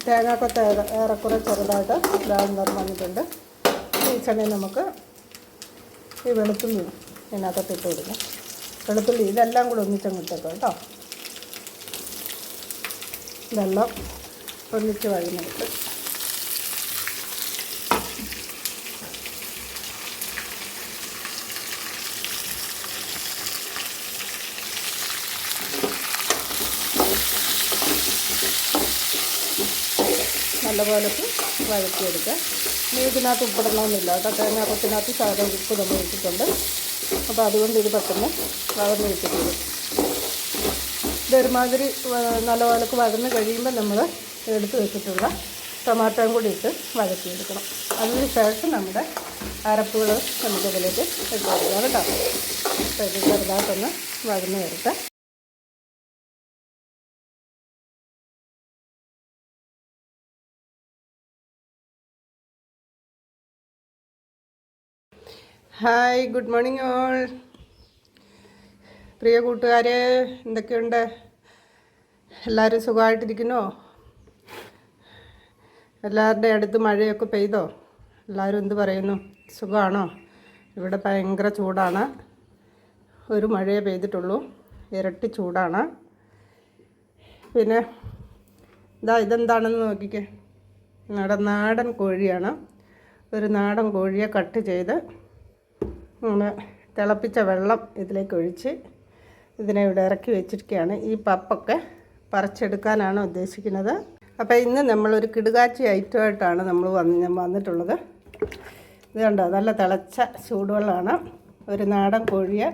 തേങ്ങാക്കൊത്ത് ഏറെക്കുറെ ചെറുതായിട്ട് ബ്രൗൺ നിറം വന്നിട്ടുണ്ട്. ഈ സമയം നമുക്ക് ഈ വെളുത്തുള്ളി ഇതിനകത്ത് ഇട്ട് കൊടുക്കാം. വെളുത്തുള്ളി ഇതെല്ലാം കൂടെ ഒന്നിച്ചങ്ങ് ഇട്ടേക്കാം കേട്ടോ. ഇതെല്ലാം ഒന്നിച്ച് വഴഞ്ഞിട്ട് നല്ലപോലെ വഴറ്റിയെടുക്കുക. ഇനി ഇതിനകത്ത് ഉപ്പിടണമെന്നില്ല കേട്ടോ. തേങ്ങാക്കൊത്തിനകത്ത് ശകലം ഉപ്പ് നമ്മൾ ഇട്ടിട്ടുണ്ട്. അപ്പോൾ അതുകൊണ്ട് ഇത് പെട്ടെന്ന് വഴന്ന് വെച്ചിട്ടുണ്ട്. ഇതൊരുമാതിരി നല്ലപോലെ വഴന്ന് കഴിയുമ്പോൾ നമ്മൾ എടുത്ത് വെച്ചിട്ടുള്ള ടൊമാറ്റോയും കൂടി ഇട്ട് വഴറ്റിയെടുക്കണം. അതിന് ശേഷം നമ്മുടെ അരപ്പുകൾ നമുക്കിതിലേക്ക് ഇട്ട് കൊടുക്കാം കേട്ടോ. അപ്പോൾ ഇത് ചെറുതായിട്ടൊന്ന് വഴന്ന് വരട്ടെ. Hi, good morning all. പ്രിയ കൂട്ടുകാരെ, എന്തൊക്കെയുണ്ട്? എല്ലാവരും സുഖമായിട്ടിരിക്കുന്നോ? എല്ലാവരുടെ അടുത്ത് മഴയൊക്കെ പെയ്തോ? എല്ലാവരും എന്ത് പറയുന്നു? സുഖമാണോ? ഇവിടെ ഭയങ്കര ചൂടാണ്. ഒരു മഴയേ പെയ്തിട്ടുള്ളൂ, ഇരട്ടി ചൂടാണ്. പിന്നെ ഇതെന്താണെന്ന് നോക്കിക്കേ. നാടൻ കോഴിയാണ്. ഒരു നാടൻ കോഴിയെ കട്ട് ചെയ്ത് നമ്മൾ തിളപ്പിച്ച വെള്ളം ഇതിലേക്ക് ഒഴിച്ച് ഇതിനെ ഇവിടെ ഇറക്കി വെച്ചിരിക്കുകയാണ്. ഈ പപ്പൊക്കെ പറിച്ചെടുക്കാനാണ് ഉദ്ദേശിക്കുന്നത്. അപ്പോൾ ഇന്ന് നമ്മളൊരു കിടുകാച്ചി ഐറ്റമായിട്ടാണ് നമ്മൾ വന്നിട്ടുള്ളത്. ഇത് കണ്ടോ, നല്ല തിളച്ച ചൂടുവെള്ളമാണ്. ഒരു നാടൻ കോഴിയെ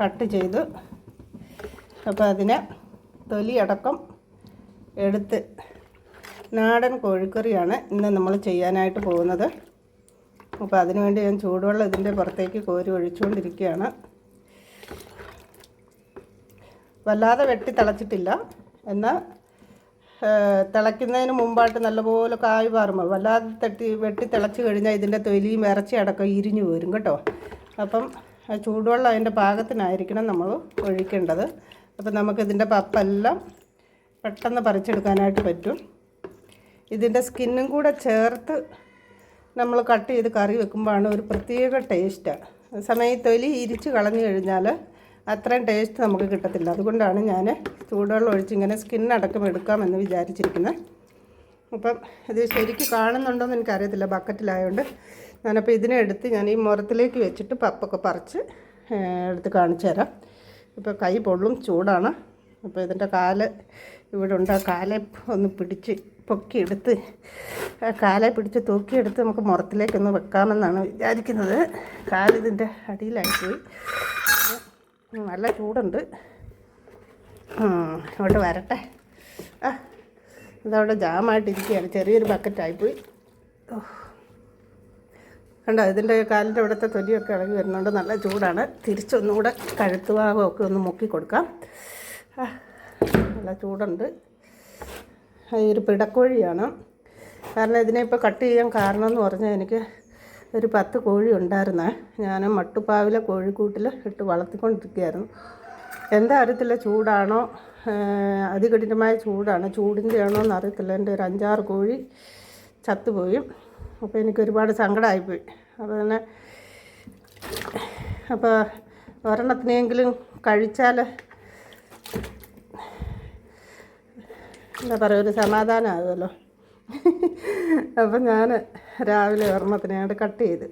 കട്ട് ചെയ്തു. അപ്പോൾ അതിനെ തൊലി അടക്കം എടുത്ത് നാടൻ കോഴിക്കറിയാണ് ഇന്ന് നമ്മൾ ചെയ്യാനായിട്ട് പോകുന്നത്. അപ്പോൾ അതിനുവേണ്ടി ഞാൻ ചൂടുവെള്ളം ഇതിൻ്റെ പുറത്തേക്ക് കോരി ഒഴിച്ചുകൊണ്ടിരിക്കുകയാണ്. വല്ലാതെ വെട്ടി തിളച്ചിട്ടില്ല, എന്നാൽ തിളയ്ക്കുന്നതിന് മുമ്പായിട്ട് നല്ലപോലെ കായ് പാറുമ്പോൾ വല്ലാതെ വെട്ടി തിളച്ച് കഴിഞ്ഞാൽ ഇതിൻ്റെ തൊലിയും ഇറച്ചി അടക്കം ഇരിഞ്ഞു പോരും കേട്ടോ. അപ്പം ചൂടുവെള്ളം അതിൻ്റെ പാകത്തിനായിരിക്കണം നമ്മൾ ഒഴിക്കേണ്ടത്. അപ്പം നമുക്കിതിൻ്റെ പപ്പെല്ലാം പെട്ടെന്ന് പറിച്ചെടുക്കാനായിട്ട് പറ്റും. ഇതിൻ്റെ സ്കിന്നും കൂടെ ചേർത്ത് നമ്മൾ കട്ട് ചെയ്ത് കറി വെക്കുമ്പോഴാണ് ഒരു പ്രത്യേക ടേസ്റ്റാണ്. സമയം തൊലി ഇരിച്ച് കളഞ്ഞു കഴിഞ്ഞാൽ അത്രയും ടേസ്റ്റ് നമുക്ക് കിട്ടത്തില്ല. അതുകൊണ്ടാണ് ഞാൻ ചൂടുവെള്ളം ഒഴിച്ച് ഇങ്ങനെ സ്കിന്നടക്കം എടുക്കാമെന്ന് വിചാരിച്ചിരിക്കുന്നത്. അപ്പം ഇത് ശരിക്കും കാണുന്നുണ്ടോയെന്ന് എനിക്കറിയത്തില്ല, ബക്കറ്റിലായതുകൊണ്ട്. ഞാനപ്പോൾ ഇതിനെ എടുത്ത് ഞാൻ ഈ മുറത്തിലേക്ക് വെച്ചിട്ട് പപ്പൊക്കെ പറിച്ച് എടുത്ത് കാണിച്ചു തരാം. ഇപ്പോൾ കൈ പൊള്ളും, ചൂടാണ്. അപ്പോൾ ഇതിൻ്റെ കാല് ഇവിടെ ഉണ്ട്. ആ കാലെ ഒന്ന് പിടിച്ച് പൊക്കിയെടുത്ത് കാലെ പിടിച്ച് തൂക്കിയെടുത്ത് നമുക്ക് മുറത്തിലേക്കൊന്ന് വെക്കാമെന്നാണ് വിചാരിക്കുന്നത്. കാലിതിൻ്റെ അടിയിലായിപ്പോയി. നല്ല ചൂടുണ്ട്. ഇങ്ങോട്ട് വരട്ടെ. ഇതവിടെ ജാമായിട്ടിരിക്കുകയാണ്. ചെറിയൊരു ബക്കറ്റായിപ്പോയി. കണ്ടോ, ഇതിൻ്റെ കാലിൻ്റെ ഇവിടുത്തെ തൊലിയൊക്കെ ഇളകി വരുന്നുണ്ട്. നല്ല ചൂടാണ്. തിരിച്ചൊന്നുകൂടെ കഴുത്ത് ഭാഗമൊക്കെ ഒന്ന് മുക്കി കൊടുക്കാം. നല്ല ചൂടുണ്ട്. ഒരു പിടക്കോഴിയാണ്. കാരണം ഇതിനെ ഇപ്പോൾ കട്ട് ചെയ്യാൻ കാരണം എന്ന് പറഞ്ഞാൽ എനിക്ക് ഒരു 10 കോഴി ഉണ്ടായിരുന്നേ. ഞാൻ മട്ടുപ്പാവിലെ കോഴിക്കൂട്ടിൽ ഇട്ട് വളർത്തിക്കൊണ്ടിരിക്കുകയായിരുന്നു. എന്താ അറിയത്തില്ല, ചൂടാണോ അതികഠിനമായ ചൂടാണ്, ചൂടിൻ്റെ ആണോ എന്ന് അറിയത്തില്ല. എൻ്റെ ഒരു 5-6 കോഴി ചത്തുപോയി. അപ്പോൾ എനിക്ക് ഒരുപാട് സങ്കടമായിപ്പോയി. അപ്പോൾ തന്നെ അപ്പോൾ ഒരെണ്ണത്തിനെങ്കിലും കഴിച്ചാൽ എന്താ പറയുക, ഒരു സമാധാനമാകുമല്ലോ. അപ്പം ഞാൻ രാവിലെ ഒരെണ്ണത്തിനെയായിട്ട് കട്ട് ചെയ്ത്.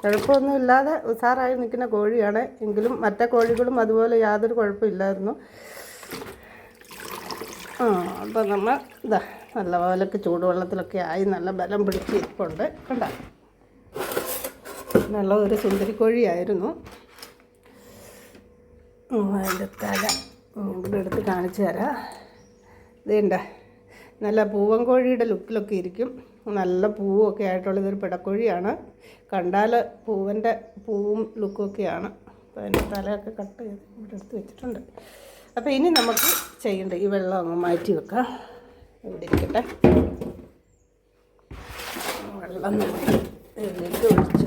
കുഴപ്പമൊന്നുമില്ലാതെ ഉഷാറായി നിൽക്കുന്ന കോഴിയാണ്. എങ്കിലും മറ്റേ കോഴികളും അതുപോലെ യാതൊരു കുഴപ്പമില്ലായിരുന്നു. അപ്പം നമ്മൾ നല്ലപോലൊക്കെ ചൂടുവെള്ളത്തിലൊക്കെ ആയി നല്ല ബലം പിടിച്ച് ഇരിപ്പുണ്ട്. കണ്ട, നല്ല ഒരു സുന്ദരിക്കോഴിയായിരുന്നു. അതിൻ്റെ തല ഇവിടെ എടുത്ത് കാണിച്ചു തരാം. ഇതേണ്ട, നല്ല പൂവൻ കോഴിയുടെ ലുക്കിലൊക്കെ ഇരിക്കും. നല്ല പൂവൊക്കെ ആയിട്ടുള്ളതൊരു പിടക്കോഴിയാണ്. കണ്ടാൽ പൂവൻ്റെ പൂവും ലുക്കൊക്കെയാണ്. അപ്പോൾ അതിൻ്റെ തലയൊക്കെ കട്ട് ചെയ്ത് ഇവിടെ എടുത്ത് വെച്ചിട്ടുണ്ട്. അപ്പോൾ ഇനി നമുക്ക് ചെയ്യേണ്ട ഈ വെള്ളം അങ്ങ് മാറ്റി വെക്കാം. ഇവിടെ ഇരിക്കട്ടെ. വെള്ളം ഇതിലേക്ക് ഒഴിച്ച്.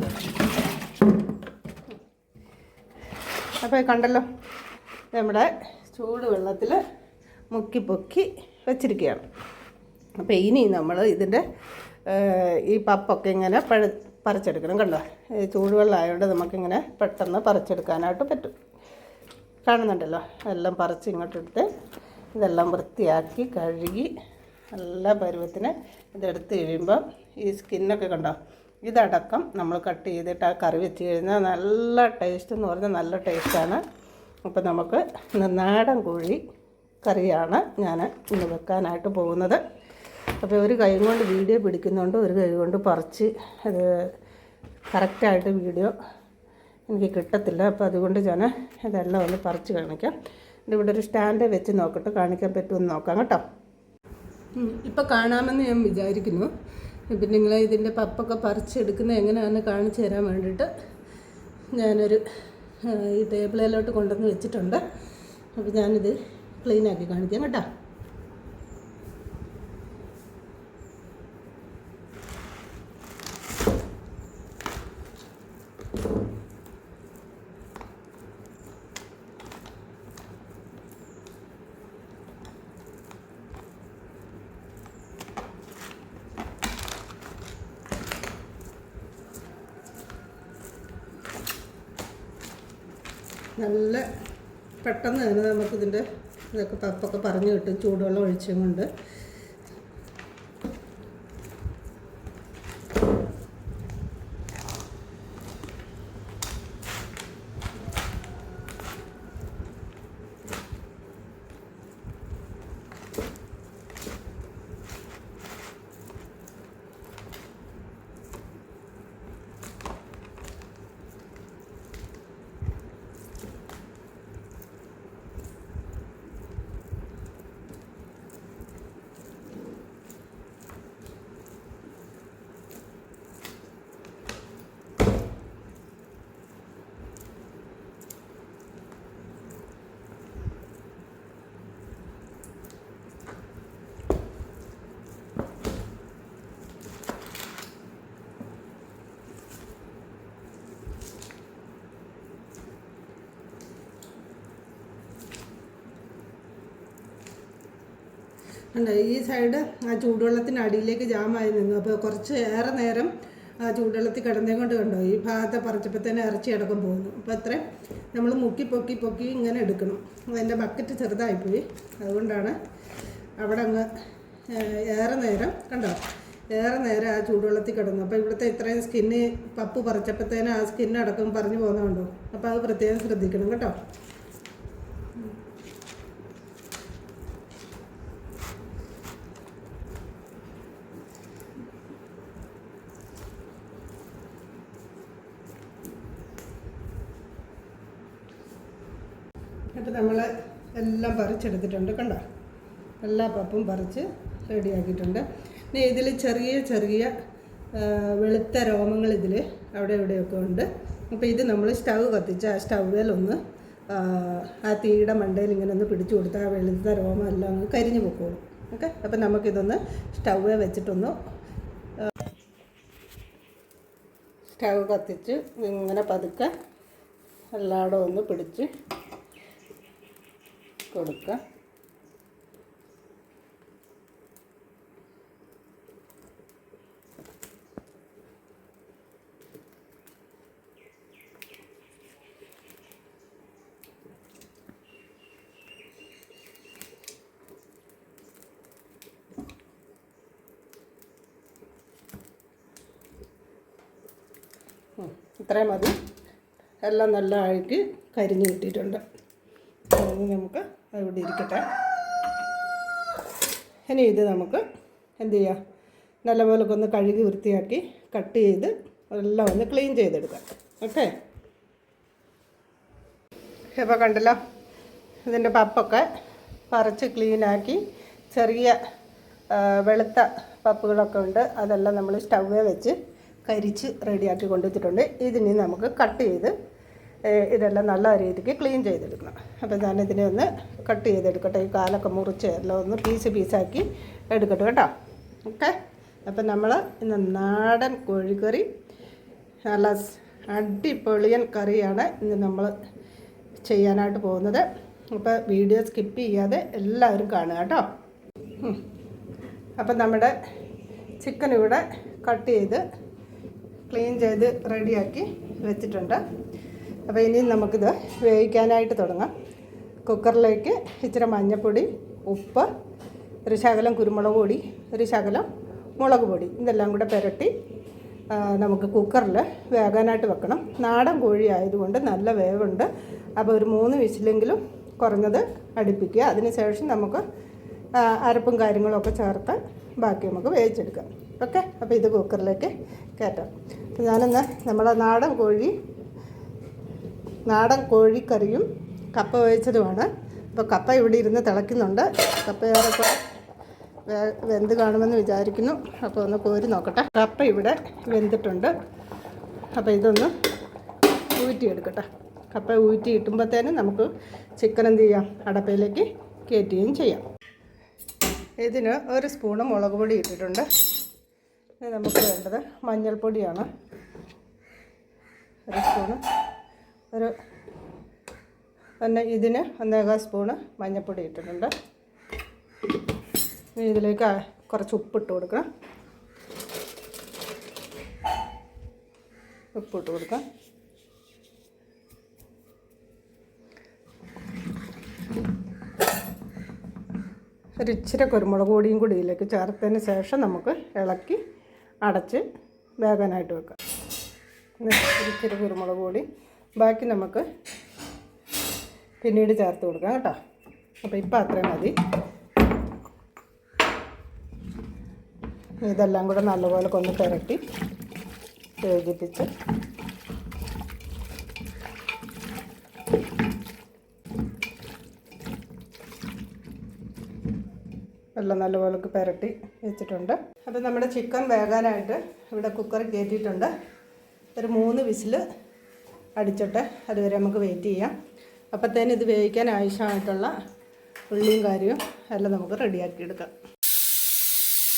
അപ്പോൾ കണ്ടല്ലോ, നമ്മുടെ ചൂട് വെള്ളത്തിൽ മുക്കി പൊക്കി വെച്ചിരിക്കുകയാണ്. അപ്പോൾ ഇനി നമ്മൾ ഇതിൻ്റെ ഈ പപ്പൊക്കെ ഇങ്ങനെ പറിച്ചെടുക്കണം. കണ്ടോ, ചൂടുവെള്ളം ആയതുകൊണ്ട് നമുക്കിങ്ങനെ പെട്ടെന്ന് പറിച്ചെടുക്കാനായിട്ട് പറ്റും. കാണുന്നുണ്ടല്ലോ, എല്ലാം പറിച്ച് ഇങ്ങോട്ടെടുത്ത് ഇതെല്ലാം വൃത്തിയാക്കി കഴുകി നല്ല പരുവത്തിന് ഇതെടുത്ത് കഴിയുമ്പോൾ ഈ സ്കിന്നൊക്കെ കണ്ടോ, ഇതടക്കം നമ്മൾ കട്ട് ചെയ്തിട്ട് ആ കറി വെച്ച് കഴിഞ്ഞാൽ നല്ല ടേസ്റ്റ് എന്ന് പറഞ്ഞാൽ നല്ല ടേസ്റ്റാണ്. അപ്പോൾ നമുക്ക് നാടൻ കോഴി കറിയാണ് ഞാൻ ഇന്ന് വെക്കാനായിട്ട് പോകുന്നത്. അപ്പോൾ ഒരു കൈ കൊണ്ട് വീഡിയോ പിടിക്കുന്നുണ്ട്, ഒരു കൈ കൊണ്ട് പറിച്ച് അത് കറക്റ്റായിട്ട് വീഡിയോ എനിക്ക് കിട്ടത്തില്ല. അപ്പോൾ അതുകൊണ്ട് ഞാൻ ഇതെല്ലാം ഒന്ന് പറിച്ച് കാണിക്കാം. ഇവിടെ ഒരു സ്റ്റാൻഡ് വെച്ച് നോക്കട്ടെ, കാണിക്കാൻ പറ്റുമെന്ന് നോക്കാം കേട്ടോ. ഇപ്പോൾ കാണാമെന്ന് ഞാൻ വിചാരിക്കുന്നു. പിന്നെ നിങ്ങൾ ഇതിൻ്റെ പപ്പൊക്കെ പറിച്ചെടുക്കുന്നത് എങ്ങനെയാണെന്ന് കാണിച്ചു തരാൻ വേണ്ടിയിട്ട് ഞാനൊരു ഈ ടേബിളിലോട്ട് കൊണ്ടുവന്ന് വെച്ചിട്ടുണ്ട്. അപ്പോൾ ഞാനിത് ക്ലീനാക്കി കാണിക്കാം കേട്ടോ. നല്ല പെട്ടെന്ന് തന്നെ നമുക്കിതിൻ്റെ ഇതൊക്കെ പപ്പൊക്കെ പറഞ്ഞു കിട്ടും ചൂടുവെള്ളം ഒഴിച്ചും കൊണ്ട്. ഈ സൈഡ് ആ ചൂടുവെള്ളത്തിൻ്റെ അടിയിലേക്ക് ജാമായി നിന്നു. അപ്പോൾ കുറച്ച് ഏറെ നേരം ആ ചൂടുവെള്ളത്തിൽ കിടന്നേ കൊണ്ട് കണ്ടോ, ഈ ഭാഗത്തെ പറിച്ചപ്പോൾ തന്നെ ഇറച്ചി അടക്കം പോകുന്നു. അപ്പോൾ അത്ര നമ്മൾ മുക്കി പൊക്കി പൊക്കി ഇങ്ങനെ എടുക്കണം. അതിൻ്റെ ബക്കറ്റ് ചെറുതായിപ്പോയി, അതുകൊണ്ടാണ് അവിടെ അങ്ങ് ഏറെ നേരം കണ്ടോ, ഏറെ നേരം ആ ചൂടുവെള്ളത്തിൽ കിടന്നു. അപ്പോൾ ഇവിടുത്തെ ഇത്രയും സ്കിന്ന് പപ്പ് പറിച്ചപ്പോഴത്തേനും ആ സ്കിന്നടക്കം പറഞ്ഞു പോകുന്നുണ്ടോ. അപ്പോൾ അത് പ്രത്യേകം ശ്രദ്ധിക്കണം കേട്ടോ. അപ്പോൾ നമ്മൾ എല്ലാം പറിച്ചെടുത്തിട്ടുണ്ട് കണ്ടോ, എല്ലാ പപ്പും പറിച്ച് റെഡിയാക്കിയിട്ടുണ്ട്. ഇനി ഇതിൽ ചെറിയ ചെറിയ വെളുത്ത രോമങ്ങൾ ഇതിൽ അവിടെ ഇവിടെയൊക്കെ ഉണ്ട്. അപ്പോൾ ഇത് നമ്മൾ സ്റ്റൗ കത്തിച്ച് ആ സ്റ്റൗവിലൊന്ന് ആ തീയുടെ മണ്ടയിൽ ഇങ്ങനെ ഒന്ന് പിടിച്ചു കൊടുത്താൽ ആ വെളുത്ത രോമം എല്ലാം അങ്ങ് കരിഞ്ഞു പൊക്കോളും. ഓക്കെ, അപ്പോൾ നമുക്കിതൊന്ന് സ്റ്റൗവേ വെച്ചിട്ടൊന്ന് സ്റ്റൗ കത്തിച്ച് ഇങ്ങനെ പതുക്കെ എല്ലായിടവും ഒന്ന് പിടിച്ച് കൊടുക്കുക. ഇത്രയും മതി. എല്ലാം നല്ല അഴുക്ക് കരിഞ്ഞ് കിട്ടിയിട്ടുണ്ട്. നമുക്ക് ഇവിടെ ഇരിക്കട്ടെ. ഇനി ഇത് നമുക്ക് എന്ത് ചെയ്യാം, നല്ലപോലെ ഒന്ന് കഴുകി വൃത്തിയാക്കി കട്ട് ചെയ്ത് എല്ലാം ഒന്ന് ക്ലീൻ ചെയ്തെടുക്കാം. ഓക്കെ, ഇപ്പോൾ കണ്ടല്ലോ, ഇതിൻ്റെ പപ്പൊക്കെ പറിച്ച് ക്ലീനാക്കി ചെറിയ വെളുത്ത പപ്പുകളൊക്കെ ഉണ്ട്. അതെല്ലാം നമ്മൾ സ്റ്റൗവേ വെച്ച് കരിച്ച് റെഡിയാക്കി കൊണ്ടുവച്ചിട്ടുണ്ട്. ഇതിനി നമുക്ക് കട്ട് ചെയ്ത് ഇതെല്ലാം നല്ല രീതിക്ക് ക്ലീൻ ചെയ്തെടുക്കണം. അപ്പോൾ ഞാനിതിനെ ഒന്ന് കട്ട് ചെയ്തെടുക്കട്ടെ. ഈ കാലൊക്കെ മുറിച്ച് എല്ലാം ഒന്ന് പീസാക്കി എടുക്കട്ടെ കേട്ടോ. ഓക്കെ, അപ്പം നമ്മൾ ഇന്ന് നാടൻ കോഴിക്കറി നല്ല അടിപൊളിയൻ കറിയാണ് ഇന്ന് നമ്മൾ ചെയ്യാനായിട്ട് പോകുന്നത്. അപ്പോൾ വീഡിയോ സ്കിപ്പ് ചെയ്യാതെ എല്ലാവരും കാണുക കേട്ടോ. അപ്പം നമ്മുടെ ചിക്കൻ ഇവിടെ കട്ട് ചെയ്ത് ക്ലീൻ ചെയ്ത് റെഡിയാക്കി വെച്ചിട്ടുണ്ട്. അപ്പോൾ ഇനിയും നമുക്കിത് വേവിക്കാനായിട്ട് തുടങ്ങാം. കുക്കറിലേക്ക് ഇച്ചിരി മഞ്ഞൾപ്പൊടി, ഉപ്പ്, ഒരു ശകലം കുരുമുളക് പൊടി, ഒരു ശകലം മുളക് പൊടി ഇതെല്ലാം കൂടെ പുരട്ടി നമുക്ക് കുക്കറിൽ വേകാനായിട്ട് വെക്കണം. നാടൻ കോഴി ആയതുകൊണ്ട് നല്ല വേവുണ്ട്. അപ്പോൾ ഒരു 3 വിസിലെങ്കിലും കുറഞ്ഞത് അടുപ്പിക്കുക. അതിനുശേഷം നമുക്ക് അരപ്പും കാര്യങ്ങളൊക്കെ ചേർത്ത് ബാക്കി നമുക്ക് വേവിച്ചെടുക്കാം. ഓക്കെ, അപ്പോൾ ഇത് കുക്കറിലേക്ക് കയറ്റാം. അപ്പോൾ ഞാനിന്ന് നമ്മളെ നാടൻ കോഴിക്കറിയും കപ്പ വേവിച്ചതുമാണ്. അപ്പോൾ കപ്പ ഇവിടെ ഇരുന്ന് തിളയ്ക്കുന്നുണ്ട്. കപ്പ ഏറെക്കുറെ വെന്ത് കാണുമെന്ന് വിചാരിക്കുന്നു. അപ്പോൾ ഒന്ന് കോരി നോക്കട്ടെ. കപ്പ ഇവിടെ വെന്തിട്ടുണ്ട്. അപ്പോൾ ഇതൊന്ന് ഊറ്റിയെടുക്കട്ടെ. കപ്പ ഊറ്റി ഇട്ടുമ്പോഴത്തേനും നമുക്ക് ചിക്കൻ എന്ത് ചെയ്യാം, അടപ്പയിലേക്ക് കയറ്റുകയും ചെയ്യാം. ഇതിന് 1 സ്പൂണ് മുളക് പൊടി ഇട്ടിട്ടുണ്ട്. ഇത് നമുക്ക് വേണ്ടത് മഞ്ഞൾപ്പൊടിയാണ്. 1 സ്പൂണ്, ഇതിന് 1.25 സ്പൂണ് മഞ്ഞൾപ്പൊടി ഇട്ടിട്ടുണ്ട്. ഇതിലേക്ക് കുറച്ച് ഉപ്പിട്ട് കൊടുക്കണം. ഉപ്പിട്ട് കൊടുക്കാം. ഒരിച്ചിരി കുരുമുളക് പൊടിയും കൂടി ഇതിലേക്ക് ചേർത്തതിന് ശേഷം നമുക്ക് ഇളക്കി അടച്ച് വേകാനായിട്ട് വെക്കാം. ഒരിച്ചിരി കുരുമുളക് പൊടി ബാക്കി നമുക്ക് പിന്നീട് ചേർത്ത് കൊടുക്കാം കേട്ടോ. അപ്പോൾ ഇപ്പം അത്രയും മതി. ഇതെല്ലാം കൂടെ നല്ലപോലെ ഒന്ന് പുരട്ടി യോജിപ്പിച്ച് എല്ലാം നല്ലപോലെ പുരട്ടി വെച്ചിട്ടുണ്ട്. അപ്പോൾ നമ്മുടെ ചിക്കൻ വേകാനായിട്ട് ഇവിടെ കുക്കർ കയറ്റിയിട്ടുണ്ട്. ഒരു 3 വിസിൽ അടിച്ചിട്ട് അതുവരെ നമുക്ക് വെയിറ്റ് ചെയ്യാം. അപ്പോഴത്തേനും ഇത് വേവിക്കാൻ ആവശ്യമായിട്ടുള്ള ഉള്ളിയും കാര്യവും എല്ലാം നമുക്ക് റെഡിയാക്കി എടുക്കാം.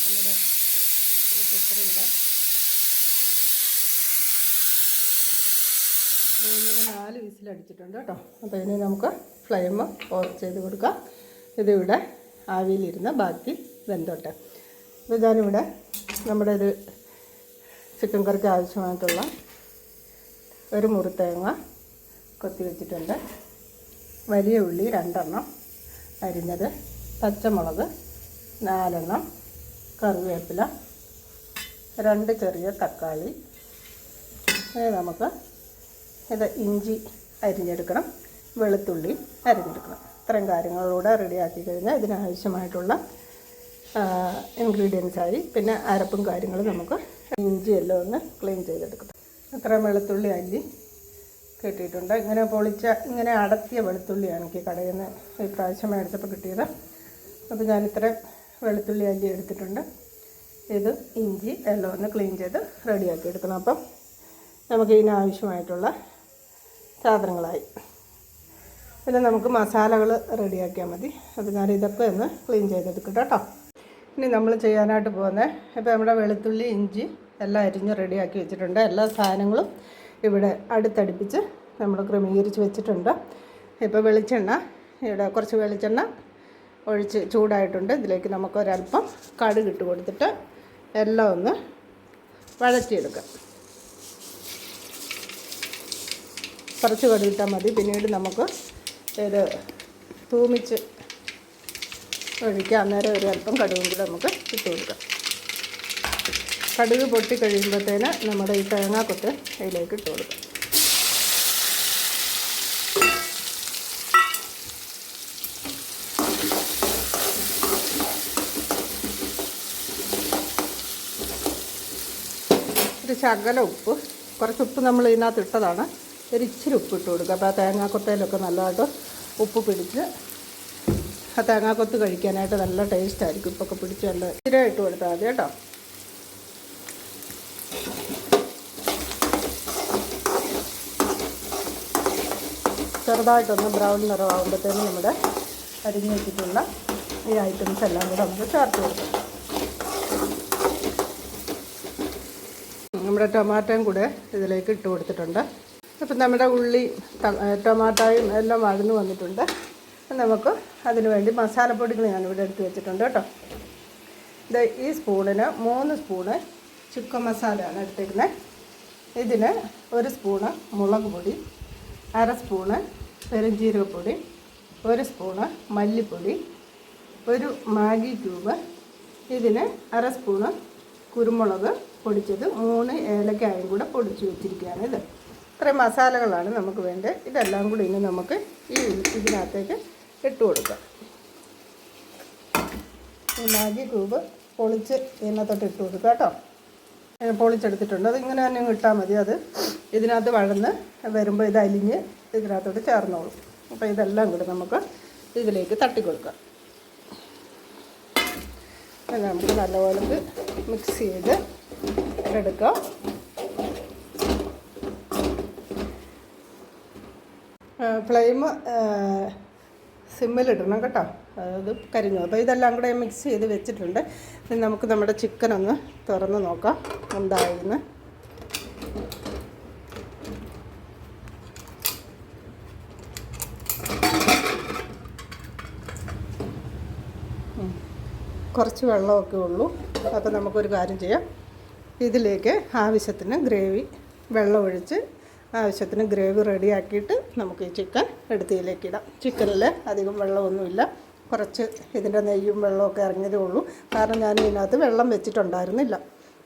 നമ്മുടെ കുക്കർ ഇവിടെ 3-4 വിസിൽ അടിച്ചിട്ടുണ്ട് കേട്ടോ. അപ്പോൾ ഇനി നമുക്ക് ഫ്ലെയിം ഓഫ് ചെയ്ത് കൊടുക്കാം. ഇതിവിടെ ആവിയിലിരുന്ന് ബാക്കി വെന്തോട്ടെ. അപ്പോൾ ഞാനിവിടെ നമ്മുടെ ഇത് ചിക്കൻ കറിക്ക് ആവശ്യമായിട്ടുള്ള ഒരു മുറി തേങ്ങ കൊത്തി വെച്ചിട്ടുണ്ട്. വലിയ ഉള്ളി 2 എണ്ണം അരിഞ്ഞത്, പച്ചമുളക് 4 എണ്ണം, കറിവേപ്പില, 2 ചെറിയ തക്കാളി, നമുക്ക് ഇത് ഇഞ്ചി അരിഞ്ഞെടുക്കണം, വെളുത്തുള്ളി അരിഞ്ഞെടുക്കണം. ഇത്രയും കാര്യങ്ങളിലൂടെ റെഡിയാക്കി കഴിഞ്ഞാൽ ഇതിനാവശ്യമായിട്ടുള്ള ഇൻഗ്രീഡിയൻസായി. പിന്നെ അരപ്പും കാര്യങ്ങളും നമുക്ക് ഇഞ്ചി എല്ലാം ഒന്ന് ക്ലീൻ ചെയ്തെടുക്കണം. ഇത്രയും വെളുത്തുള്ളി അല്ലി കിട്ടിയിട്ടുണ്ട്. ഇങ്ങനെ അടത്തിയ വെളുത്തുള്ളിയാണ് എനിക്ക് കടയിൽ നിന്ന് ഈ പ്രാവശ്യം മേടിച്ചപ്പോൾ കിട്ടിയത്. അപ്പോൾ ഞാനിത്രയും വെളുത്തുള്ളി അല്ലി എടുത്തിട്ടുണ്ട്. ഇത് ഇഞ്ചി എല്ലാം ഒന്ന് ക്ലീൻ ചെയ്ത് റെഡിയാക്കി എടുക്കണം. അപ്പം നമുക്ക് ഇതിനാവശ്യമായിട്ടുള്ള സാധനങ്ങളായി. പിന്നെ നമുക്ക് മസാലകൾ റെഡിയാക്കിയാൽ മതി. അപ്പോൾ ഞാൻ ഇതൊക്കെ ഒന്ന് ക്ലീൻ ചെയ്തെടുക്കട്ടെ കേട്ടോ. ഇനി നമ്മൾ ചെയ്യാനായിട്ട് പോകുന്നത്, ഇപ്പോൾ നമ്മുടെ വെളുത്തുള്ളി ഇഞ്ചി എല്ലാം അരിഞ്ഞ് റെഡിയാക്കി വെച്ചിട്ടുണ്ട്. എല്ലാ സാധനങ്ങളും ഇവിടെ അടുത്തടുപ്പിച്ച് നമ്മൾ ക്രമീകരിച്ച് വെച്ചിട്ടുണ്ട്. ഇപ്പോൾ ഇവിടെ കുറച്ച് വെളിച്ചെണ്ണ ഒഴിച്ച് ചൂടായിട്ടുണ്ട്. ഇതിലേക്ക് നമുക്ക് ഒരല്പം കടുക് ഇട്ട് കൊടുത്തിട്ട് എല്ലാം ഒന്ന് വഴറ്റിയെടുക്കാം. കുറച്ച് കടുകിട്ടാൽ മതി. പിന്നീട് നമുക്ക് ഇത് തൂമിച്ച് ഒഴിക്കാം. അന്നേരം ഒരു അല്പം കടുകും കൂടെ നമുക്ക് ഇട്ട് കൊടുക്കാം. കടുക് പൊട്ടി കഴിയുമ്പോഴത്തേന് നമ്മുടെ ഈ തേങ്ങാക്കൊത്ത് അതിലേക്ക് ഇട്ട് കൊടുക്കാം. ഒരു ശകല ഉപ്പ്, കുറച്ച് ഉപ്പ് നമ്മൾ ഇതിനകത്ത് ഇട്ടതാണ്. ഒരു ഇച്ചിരി ഉപ്പ് ഇട്ട് കൊടുക്കുക. അപ്പോൾ ആ തേങ്ങാക്കൊത്തയിലൊക്കെ നല്ലതായിട്ട് ഉപ്പ് പിടിച്ച് ആ തേങ്ങാക്കൊത്ത് കഴിക്കാനായിട്ട് നല്ല ടേസ്റ്റായിരിക്കും. ഉപ്പൊക്കെ പിടിച്ച് നല്ല ഇച്ചിരി കൊടുത്താൽ മതി കേട്ടോ. ചെറുതായിട്ടൊന്ന് ബ്രൗൺ നിറമാകുമ്പോഴത്തേനും നമ്മുടെ അരിഞ്ഞ് വെച്ചിട്ടുള്ള ഈ ഐറ്റംസ് എല്ലാം കൂടെ നമുക്ക് ചേർത്ത് കൊടുക്കാം. നമ്മുടെ ടൊമാറ്റോയും കൂടെ ഇതിലേക്ക് ഇട്ട് കൊടുത്തിട്ടുണ്ട്. അപ്പം നമ്മുടെ ഉള്ളി ടൊമാറ്റോയും എല്ലാം വഴന്ന് വന്നിട്ടുണ്ട്. നമുക്ക് അതിന് വേണ്ടി മസാലപ്പൊടികൾ ഞാനിവിടെ എടുത്ത് വെച്ചിട്ടുണ്ട് കേട്ടോ. ഈ സ്പൂണിന് 3 സ്പൂണ് ചിക്കൻ മസാലയാണ് എടുത്തിരിക്കുന്നത്. ഇതിന് 1 സ്പൂണ് മുളക് പൊടി, 1/2 സ്പൂണ് പെരുംജീരകപ്പൊടി, 1 സ്പൂണ് മല്ലിപ്പൊടി, 1 മാഗി ക്യൂബ്, ഇതിന് 1/2 സ്പൂണ് കുരുമുളക് പൊടിച്ചത്, 3 ഏലക്കായും കൂടെ പൊടിച്ച് വെച്ചിരിക്കുകയാണ്. ഇത്രയും മസാലകളാണ് നമുക്ക് വേണ്ടത്. ഇതെല്ലാം കൂടി ഇനി നമുക്ക് ഇതിനകത്തേക്ക് ഇട്ട് കൊടുക്കാം. ഈ മാഗി ക്യൂബ് പൊളിച്ച് ഇതിനകത്തോട്ട് ഇട്ട് കൊടുക്കുക കേട്ടോ. പൊളിച്ചെടുത്തിട്ടുണ്ട്. അതിങ്ങനെ തന്നെ ഇട്ടാൽ മതി. അത് ഇതിനകത്ത് വഴന്ന് വരുമ്പോൾ ഇത് അലിഞ്ഞ് ഇതിനകത്തോട്ട് ചേർന്നോളും. അപ്പോൾ ഇതെല്ലാം കൂടി നമുക്ക് ഇതിലേക്ക് തട്ടിക്കൊടുക്കാം. നമുക്ക് നല്ലപോലെ മിക്സ് ചെയ്ത് എടുക്കാം. ഫ്ലെയിം സിമ്മിലിടണം കേട്ടോ, അത് കരിഞ്ഞു. അപ്പോൾ ഇതെല്ലാം കൂടെ മിക്സ് ചെയ്ത് വെച്ചിട്ടുണ്ട്. ഇനി നമുക്ക് നമ്മുടെ ചിക്കൻ ഒന്ന് തുറന്ന് നോക്കാം എന്തായിരുന്നു. കുറച്ച് വെള്ളമൊക്കെ ഉള്ളൂ. അപ്പോൾ നമുക്കൊരു കാര്യം ചെയ്യാം. ഇതിലേക്ക് ആവശ്യത്തിന് വെള്ളം ഒഴിച്ച് ആവശ്യത്തിന് ഗ്രേവി റെഡിയാക്കിയിട്ട് നമുക്ക് ഈ ചിക്കൻ എടുത്തതിലേക്ക് ഇടാം. ചിക്കനിൽ അധികം വെള്ളമൊന്നുമില്ല, കുറച്ച് ഇതിൻ്റെ നെയ്യും വെള്ളമൊക്കെ ഇറങ്ങിയതേ ഉള്ളൂ. കാരണം ഞാൻ ഇതിനകത്ത് വെള്ളം വെച്ചിട്ടുണ്ടായിരുന്നില്ല.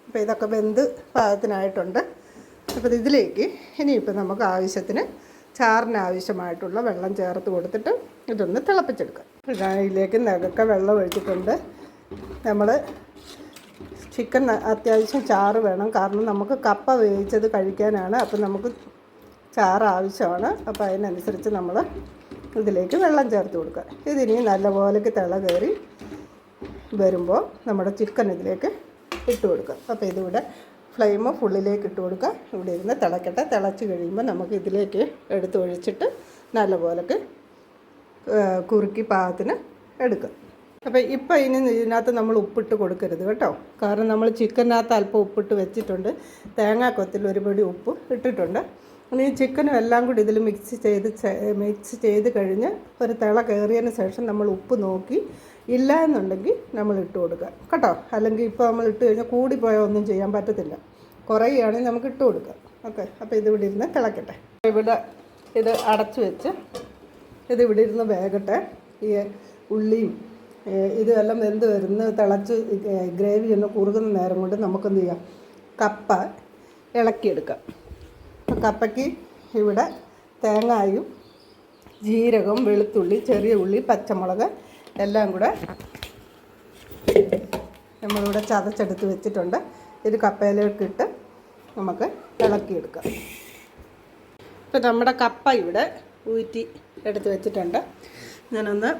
അപ്പോൾ ഇതൊക്കെ വെന്ത് പാകത്തിനായിട്ടുണ്ട്. അപ്പോൾ ഇതിലേക്ക് ഇനിയിപ്പോൾ നമുക്ക് ആവശ്യത്തിന് ചാറിന് ആവശ്യമായിട്ടുള്ള വെള്ളം ചേർത്ത് കൊടുത്തിട്ട് ഇതൊന്ന് തിളപ്പിച്ചെടുക്കാം. ഇതിലേക്ക് നികക്ക വെള്ളം ഒഴിച്ചിട്ടുണ്ട്. നമ്മൾ ചിക്കൻ അത്യാവശ്യം ചാറ് വേണം, കാരണം നമുക്ക് കപ്പ വേവിച്ചത് കഴിക്കാനാണ്. അപ്പോൾ നമുക്ക് ചാറ് ആവശ്യമാണ്. അപ്പോൾ അതിനനുസരിച്ച് നമ്മൾ ഇതിലേക്ക് വെള്ളം ചേർത്ത് കൊടുക്കുക. ഇതിനി നല്ലപോലെ തിള കയറി വരുമ്പോൾ നമ്മുടെ ചിക്കൻ ഇതിലേക്ക് ഇട്ട് കൊടുക്കുക. അപ്പോൾ ഇതിവിടെ ഫ്ലെയിം ഫുള്ളിലേക്ക് ഇട്ട് കൊടുക്കുക. ഇവിടെ ഇരുന്ന് തിളക്കട്ടെ. തിളച്ച് കഴിയുമ്പോൾ നമുക്ക് ഇതിലേക്ക് എടുത്തൊഴിച്ചിട്ട് നല്ലപോലെ കുറുക്കി പാകത്തിന് എടുക്കുക. അപ്പോൾ ഇപ്പോൾ ഇതിനകത്ത് നമ്മൾ ഉപ്പിട്ട് കൊടുക്കരുത് കേട്ടോ, കാരണം നമ്മൾ ചിക്കനകത്ത് അല്പം ഉപ്പിട്ട് വെച്ചിട്ടുണ്ട്. തേങ്ങാക്കൊത്തിൽ ഒരു പൊടി ഉപ്പ് ഇട്ടിട്ടുണ്ട്. ഇനി ചിക്കനും എല്ലാം കൂടി ഇതിൽ മിക്സ് ചെയ്ത് കഴിഞ്ഞ് ഒരു തിള കയറിയതിന് ശേഷം നമ്മൾ ഉപ്പ് നോക്കി ഇല്ല എന്നുണ്ടെങ്കിൽ നമ്മൾ ഇട്ട് കൊടുക്കുക കേട്ടോ. അല്ലെങ്കിൽ ഇപ്പോൾ നമ്മൾ ഇട്ട് കഴിഞ്ഞാൽ കൂടിപ്പോയാൽ ഒന്നും ചെയ്യാൻ പറ്റത്തില്ല. കുറയുകയാണെങ്കിൽ നമുക്ക് ഇട്ട് കൊടുക്കാം. ഓക്കെ, അപ്പോൾ ഇതിവിടെ ഇരുന്ന് തിളക്കട്ടെ. ഇവിടെ ഇത് അടച്ച് വെച്ച് ഇതിവിടെ ഇരുന്ന് വേകട്ടെ. ഈ ഉള്ളിയും ഇതെല്ലാം വെന്ത് വരുന്ന തിളച്ച് ഗ്രേവി ഒന്ന് കുറുകുന്ന നേരം കൊണ്ട് നമുക്കെന്ത് ചെയ്യാം, കപ്പ ഇളക്കിയെടുക്കാം. കപ്പയ്ക്ക് ഇവിടെ തേങ്ങായും ജീരകം, വെളുത്തുള്ളി, ചെറിയ ഉള്ളി, പച്ചമുളക് എല്ലാം കൂടെ നമ്മളിവിടെ ചതച്ചെടുത്ത് വെച്ചിട്ടുണ്ട്. ഇത് കപ്പയിലേക്കിട്ട് നമുക്ക് ഇളക്കിയെടുക്കാം. ഇപ്പം നമ്മുടെ കപ്പ ഇവിടെ ഊറ്റി എടുത്ത് വെച്ചിട്ടുണ്ട്. ഞാനൊന്ന്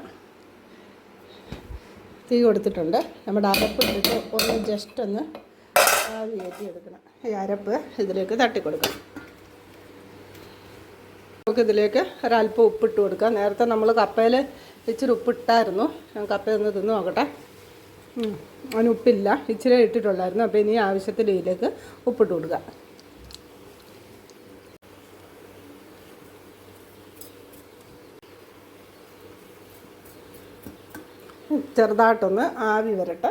തീ കൊടുത്തിട്ടുണ്ട്. നമ്മുടെ അരപ്പ് ഇട്ടിട്ട് ഒന്ന് ജസ്റ്റ് ഒന്ന് ആവി കയറ്റി എടുക്കണം. ഈ അരപ്പ് ഇതിലേക്ക് തട്ടിക്കൊടുക്കാം. നമുക്ക് ഇതിലേക്ക് ഒരല്പം ഉപ്പിട്ട് കൊടുക്കാം. നേരത്തെ നമ്മൾ കപ്പയിൽ ഇച്ചിരി ഉപ്പിട്ടായിരുന്നു. ഞാൻ കപ്പയൊന്ന് തിന്ന് നോക്കട്ടെ. അതിന് ഉപ്പില്ല, ഇച്ചിരി ഇട്ടിട്ടുള്ളായിരുന്നു. അപ്പോൾ ഇനി ആവശ്യത്തിന് ഇതിലേക്ക് ഉപ്പിട്ട് കൊടുക്കുക. ചെറുതായിട്ടൊന്ന് ആവി വരട്ടെ.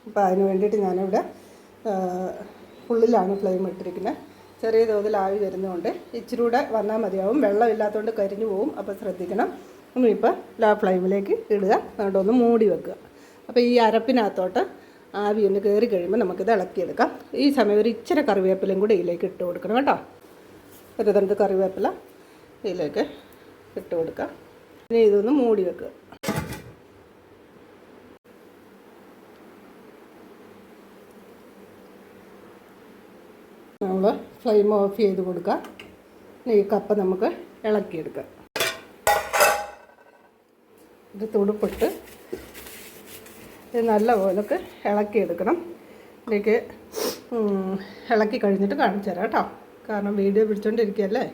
അപ്പോൾ അതിന് വേണ്ടിയിട്ട് ഞാനിവിടെ ഫുള്ളിലാണ് ഫ്ലെയിം ഇട്ടിരിക്കുന്നത്. ചെറിയ തോതിൽ ആവി വരുന്നതുകൊണ്ട് ഇച്ചിരി കൂടെ വന്നാൽ മതിയാവും. വെള്ളമില്ലാത്തതുകൊണ്ട് കരിഞ്ഞു പോവും. അപ്പോൾ ശ്രദ്ധിക്കണം. ഇപ്പോൾ ലോ ഫ്ലെയിമിലേക്ക് ഇടുക. അതുകൊണ്ട് ഒന്ന് മൂടി വെക്കുക. അപ്പോൾ ഈ അരപ്പിനകത്തോട്ട് ആവി ഒന്ന് കയറി കഴിയുമ്പോൾ നമുക്കിത് ഇളക്കിയെടുക്കാം. ഈ സമയം ഒരു ഇച്ചിരി കറിവേപ്പിലയും കൂടി ഇതിലേക്ക് ഇട്ട് കൊടുക്കണം കേട്ടോ. ഒരു തണ്ട് കറിവേപ്പില ഇതിലേക്ക് ഇട്ട് കൊടുക്കുക. ഇനി ഇതൊന്ന് മൂടി വെക്കുക. നമ്മൾ ഫ്ലെയിം ഓഫ് ചെയ്ത് കൊടുക്കുക. ഈ കപ്പ നമുക്ക് ഇളക്കിയെടുക്കാം. ഇത് തുടുപ്പിട്ട് ഇത് നല്ലപോലെ ഇളക്കിയെടുക്കണം. ഇതിലേക്ക് ഇളക്കി കഴിഞ്ഞിട്ട് കാണിച്ചു തരാം കേട്ടോ, കാരണം വീഡിയോ പിടിച്ചുകൊണ്ടിരിക്കുകയല്ലേ.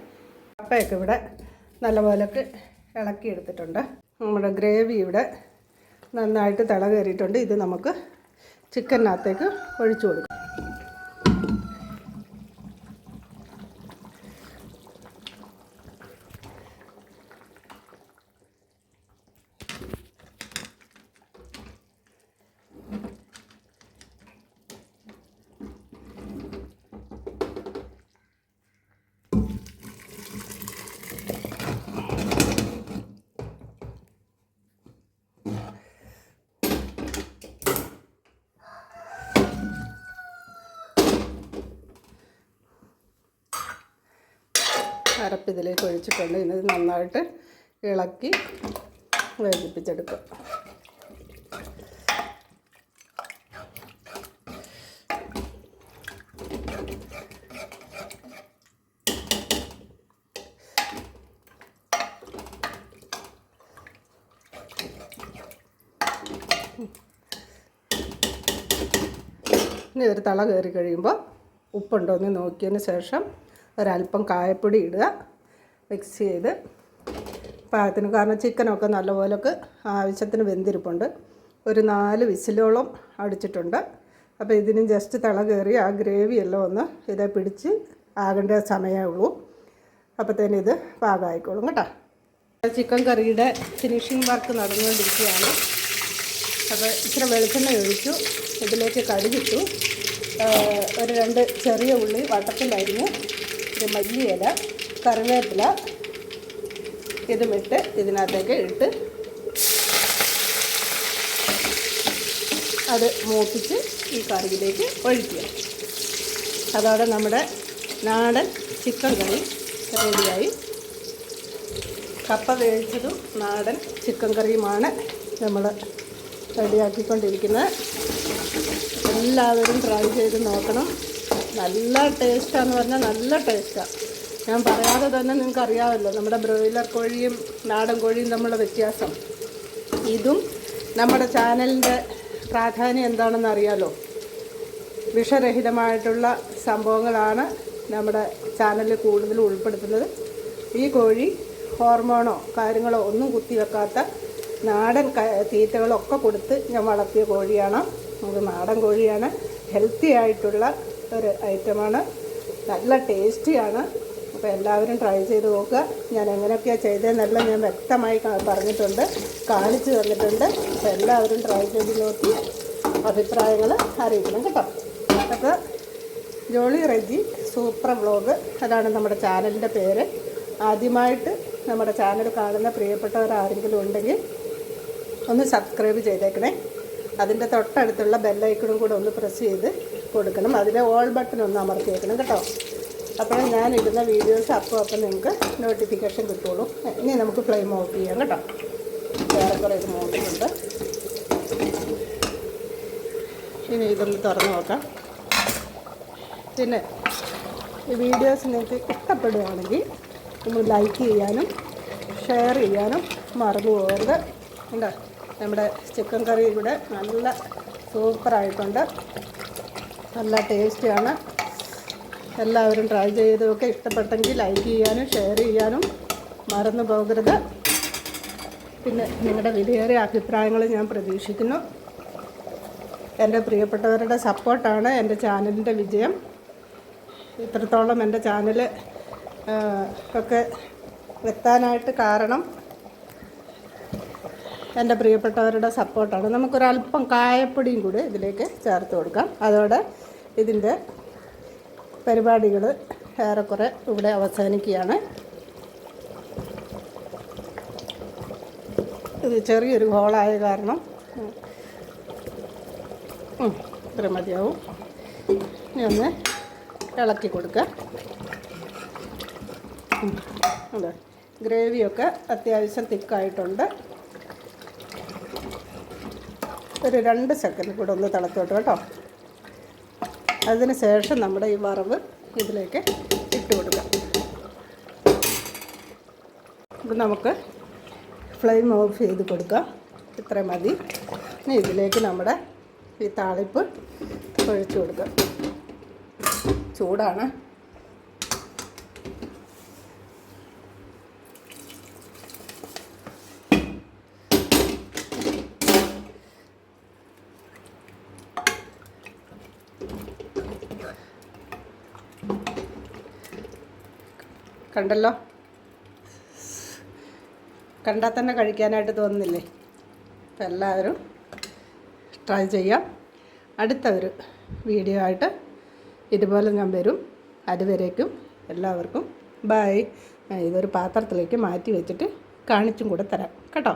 കപ്പയൊക്കെ ഇവിടെ നല്ലപോലെ ഇളക്കിയെടുത്തിട്ടുണ്ട്. നമ്മുടെ ഗ്രേവി ഇവിടെ നന്നായിട്ട് തിള കയറിയിട്ടുണ്ട്. ഇത് നമുക്ക് ചിക്കനകത്തേക്ക് ഒഴിച്ചു കൊടുക്കാം. അരപ്പ് ഇതിലേക്ക് ഒഴിച്ചിട്ടുണ്ട്. ഇത് നന്നായിട്ട് ഇളക്കി വേവിപ്പിച്ചെടുക്കുക. ഇനി ഒരു തള കയറി കഴിയുമ്പോൾ ഉപ്പുണ്ടോ എന്ന് നോക്കിയതിന് ശേഷം ഒരല്പം കായപ്പൊടി ഇടുക. മിക്സ് ചെയ്ത് പാകത്തിന്, കാരണം ചിക്കനൊക്കെ നല്ലപോലൊക്കെ ആവശ്യത്തിന് വെന്തിരിപ്പുണ്ട്. ഒരു 4 വിസിലോളം അടിച്ചിട്ടുണ്ട്. അപ്പോൾ ഇതിന് ജസ്റ്റ് തള കയറി ആ ഗ്രേവി എല്ലാം ഒന്ന് ഇതേ പിടിച്ച് ആകേണ്ട സമയമേ ഉള്ളൂ. അപ്പോഴത്തേനും ഇത് പാകമായിക്കോളും കേട്ടോ. ചിക്കൻ കറിയുടെ ഫിനിഷിംഗ് വർക്ക് നടന്നുകൊണ്ടിരിക്കുകയാണ്. അപ്പോൾ ഇച്ചിരി വെളിച്ചെണ്ണ ഒഴിച്ചു. ഇതിലേക്ക് കടുകിട്ടു. ഒരു 2 ചെറിയ ഉള്ളി വട്ടത്തിലരിഞ്ഞ്, ഒരു മല്ലിയില, കറിവേപ്പില ഇതുമിട്ട് ഇതിനകത്തേക്ക് ഇട്ട് അത് മൂപ്പിച്ച് ഈ കറിയിലേക്ക് ഒഴിക്കുക. അതോടെ നമ്മുടെ നാടൻ ചിക്കൻ കറി റെഡിയായി. കപ്പ വേവിച്ചതും നാടൻ ചിക്കൻ കറിയുമാണ് നമ്മൾ റെഡിയാക്കിക്കൊണ്ടിരിക്കുന്നത്. എല്ലാവരും ട്രൈ ചെയ്ത് നോക്കണം. നല്ല ടേസ്റ്റാന്ന് പറഞ്ഞാൽ നല്ല ടേസ്റ്റാണ്. ഞാൻ പറയാതെ തന്നെ നിങ്ങൾക്ക് അറിയാമല്ലോ നമ്മുടെ ബ്രോയിലർ കോഴിയും നാടൻ കോഴിയും തമ്മിലുള്ള വ്യത്യാസം. ഇതും നമ്മുടെ ചാനലിൻ്റെ പ്രാധാന്യം എന്താണെന്ന് അറിയാമല്ലോ. വിഷരഹിതമായിട്ടുള്ള സംഭവങ്ങളാണ് നമ്മുടെ ചാനലിൽ കൂടുതൽ ഉൾപ്പെടുത്തുന്നത്. ഈ കോഴി ഹോർമോണോ കാര്യങ്ങളോ ഒന്നും കുത്തിവെക്കാത്ത നാടൻ തീറ്റകളൊക്കെ കൊടുത്ത് ഞാൻ വളർത്തിയ കോഴിയാണ്. അത് നാടൻ കോഴിയാണ്. ഹെൽത്തി ആയിട്ടുള്ള ഒരു ഐറ്റമാണ്. നല്ല ടേസ്റ്റിയാണ്. അപ്പോൾ എല്ലാവരും ട്രൈ ചെയ്ത് നോക്കുക. ഞാൻ എങ്ങനെയൊക്കെയാണ് ചെയ്തതെന്നെല്ലാം ഞാൻ വ്യക്തമായി പറഞ്ഞിട്ടുണ്ട്, കാണിച്ചു തന്നിട്ടുണ്ട്. അപ്പോൾ എല്ലാവരും ട്രൈ ചെയ്ത് നോക്കി അഭിപ്രായങ്ങൾ അറിയിക്കണം കേട്ടോ. അപ്പോൾ ജോളി റെജി സൂപ്പർ വ്ളോഗ്, അതാണ് നമ്മുടെ ചാനലിൻ്റെ പേര്. ആദ്യമായിട്ട് നമ്മുടെ ചാനൽ കാണുന്ന പ്രിയപ്പെട്ടവരാരെങ്കിലും ഉണ്ടെങ്കിൽ ഒന്ന് സബ്സ്ക്രൈബ് ചെയ്തേക്കണേ. അതിൻ്റെ തൊട്ടടുത്തുള്ള ബെല്ലൈക്കണും കൂടെ ഒന്ന് പ്രസ് ചെയ്ത് കൊടുക്കണം. അതിലെ ഓൾ ബട്ടൺ ഒന്ന് അമർത്തിയേക്കണം കേട്ടോ. അപ്പോൾ ഞാനിടുന്ന വീഡിയോസ് അപ്പം നിങ്ങൾക്ക് നോട്ടിഫിക്കേഷൻ കിട്ടുള്ളൂ. ഇനി നമുക്ക് ഫ്ലെയിം ഓഫ് ചെയ്യാം കേട്ടോ. ഏറെക്കുറെ ഇത് നോക്കുന്നുണ്ട്. ഇനി ഇതൊന്ന് തുറന്ന് നോക്കാം. പിന്നെ ഈ വീഡിയോസ് നിങ്ങൾക്ക് ഇഷ്ടപ്പെടുകയാണെങ്കിൽ ഒന്ന് ലൈക്ക് ചെയ്യാനും ഷെയർ ചെയ്യാനും മറന്നു പോകരുത്. ഉണ്ടോ, നമ്മുടെ ചിക്കൻ കറി ഇവിടെ നല്ല സൂപ്പറായിട്ടുണ്ട്. നല്ല ടേസ്റ്റിയാണ്. എല്ലാവരും ട്രൈ ചെയ്തൊക്കെ ഇഷ്ടപ്പെട്ടെങ്കിൽ ലൈക്ക് ചെയ്യാനും ഷെയർ ചെയ്യാനും മറന്നു പോകരുത്. പിന്നെ നിങ്ങളുടെ വിലയേറിയ അഭിപ്രായങ്ങൾ ഞാൻ പ്രതീക്ഷിക്കുന്നു. എൻ്റെ പ്രിയപ്പെട്ടവരുടെ സപ്പോർട്ടാണ് എൻ്റെ ചാനലിൻ്റെ വിജയം. ഇത്രത്തോളം എൻ്റെ ചാനൽ ഒക്കെ എത്താനായിട്ട് കാരണം എൻ്റെ പ്രിയപ്പെട്ടവരുടെ സപ്പോർട്ടാണ്. നമുക്കൊരല്പം കായപ്പൊടിയും കൂടി ഇതിലേക്ക് ചേർത്ത് കൊടുക്കാം. അതോടെ ഇതിൻ്റെ പരിപാടികൾ ഏറെക്കുറെ ഇവിടെ അവസാനിക്കുകയാണ്. ഇത് ചെറിയൊരു ഹോളായ കാരണം ഇത്ര മതിയാവും. ഇനി ഒന്ന് ഇളക്കി കൊടുക്കുക. അതെ, ഗ്രേവിയൊക്കെ അത്യാവശ്യം തിക്കായിട്ടുണ്ട്. ഒരു 2 സെക്കൻഡ് കൂടെ ഒന്ന് തിളത്തോട്ട് കേട്ടോ. അതിന് ശേഷം നമ്മുടെ ഈ വറവ് ഇതിലേക്ക് ഇട്ട് കൊടുക്കാം. അപ്പം നമുക്ക് ഫ്ലെയിം ഓഫ് ചെയ്ത് കൊടുക്കാം. ഇത്ര മതി. ഇനി ഇതിലേക്ക് നമ്മുടെ ഈ താളിപ്പ് ഒഴിച്ചു കൊടുക്കാം. ചൂടാണ്. കണ്ടല്ലോ, കണ്ടാൽ തന്നെ കഴിക്കാനായിട്ട് തോന്നുന്നില്ലേ? അപ്പം എല്ലാവരും ട്രൈ ചെയ്യാം. അടുത്ത ഒരു വീഡിയോ ആയിട്ട് ഇതുപോലെ ഞാൻ വരും. അതുവരേക്കും എല്ലാവർക്കും ബൈ. ഇതൊരു പാത്രത്തിലേക്ക് മാറ്റി വെച്ചിട്ട് കാണിച്ചും കൂടെ തരാം കേട്ടോ.